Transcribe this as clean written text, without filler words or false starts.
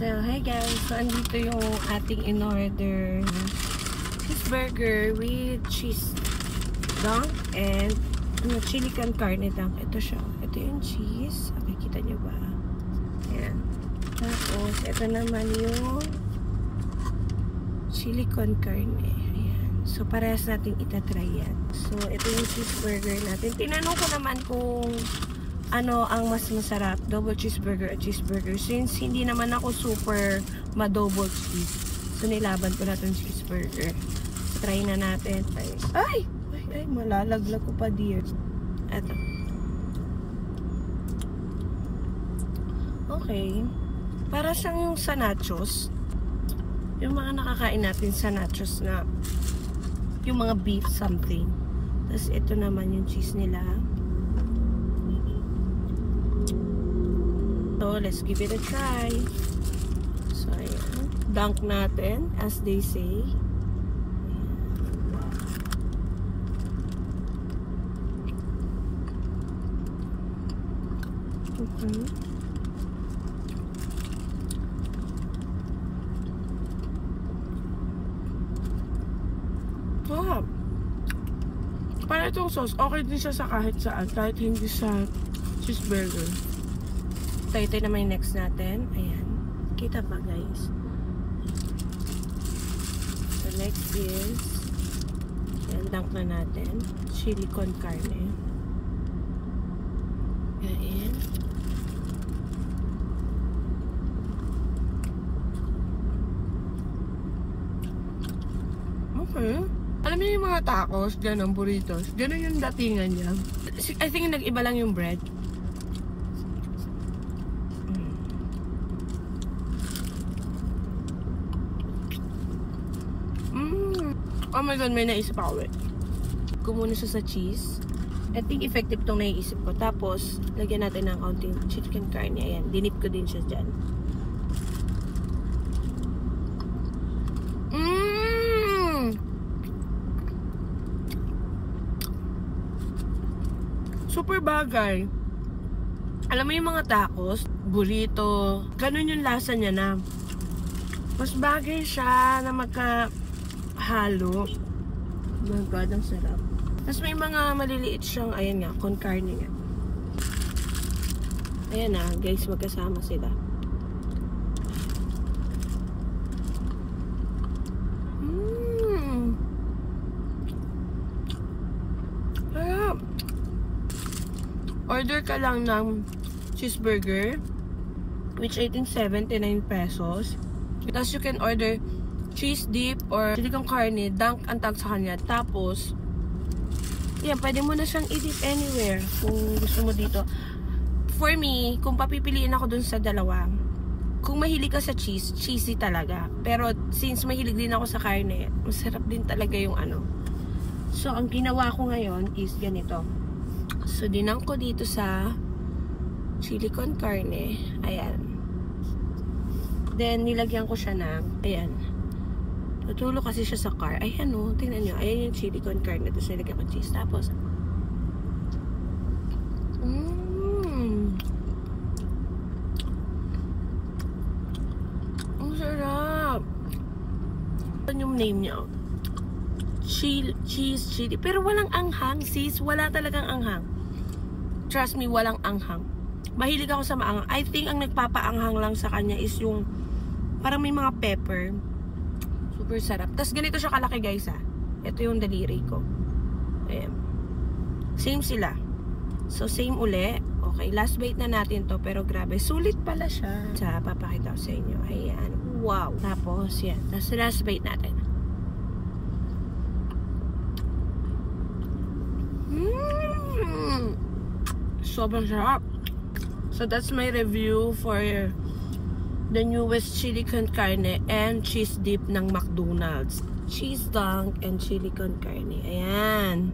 So, hi guys. So, andito yung ating in-order cheeseburger with cheese dunk and chili con carne dunk. Ito siya. Ito yung cheese. Okay, kita nyo ba? Ayan. Tapos, ito naman yung chili con carne. Ayan. So, parehas natin itatry yan. So, ito yung cheeseburger natin. Tinanong ko naman kung ano ang mas masarap, double cheeseburger at cheeseburger. Since hindi naman ako super ma-double cheese, so nilaban ko na itong cheeseburger. So, try na natin. Ay, malalaglag ko pa dear. Eto. Okay. Para siyang yung sa nachos. Yung mga nakakain natin sa nachos na yung mga beef something. Tapos ito naman yung cheese nila. So, let's give it a try. So, ayan. Dunk natin, as they say. Wow. Para itong sauce, okay din siya sa kahit saan. Kahit hindi sa cheeseburger. Ito naman yung next natin. Ayan. Kita pa guys. So next is ayan, dunk na natin. Chili con carne. Ayan. Okay. Alam niyo yung mga tacos, ganun, burritos. Ganun yung datingan niya. I think nag-iba lang yung bread. Oh my god, may naisip ako eh. Kumuna siya sa cheese. I think effective tong naiisip ko. Tapos, lagyan natin ng kaunting chicken carne. Ayan, dinip ko din siya dyan. Super bagay. Alam mo yung mga tacos, burrito, ganun yung lasa niya na. Mas bagay siya na halo. Oh my god, ang sarap. Tapos may mga maliliit siyang, ayan nga, con carne nga. Ayan na, guys, magkasama sila. Sarap. Order ka lang ng cheeseburger, which I think 79 pesos. Tapos you can order cheese dip or chili con carne, dunk ang tag sa kanya. Tapos, yan, pwede mo na siyang i-dip anywhere kung gusto mo dito. For me, kung papipiliin ako dun sa dalawa, kung mahilig ka sa cheese, cheesy talaga. Pero, since mahilig din ako sa karne, masarap din talaga yung ano. So, ang ginawa ko ngayon is ganito. So, dinunk ko dito sa chili con carne. Ayan. Then, nilagyan ko siya ng, ayan. Natulo kasi siya sa car. Ayan o, tingnan nyo. Ayan yung chili con carne. Tapos nilagyan ko cheese. Tapos, ang sarap. Ano yung name niya? Cheese chili. Pero walang anghang, sis. Wala talagang anghang. Trust me, walang anghang. Mahilig ako sa maanghang. I think ang nagpapaanghang lang sa kanya is yung parang may mga pepper. Super sarap. Tapos ganito siya kalaki guys ha. Ito yung daliri ko. Ayan. Same sila. So same uli. Okay, last bite na natin to. Pero grabe, sulit pala siya. Sa papakita ko sa inyo. Ayan. Wow. Tapos yan. Tapos last bite natin. Sobrang sarap. So that's my review for the newest chili con carne and cheese dip ng McDonald's. Cheese dunk and chili con carne. Ayan.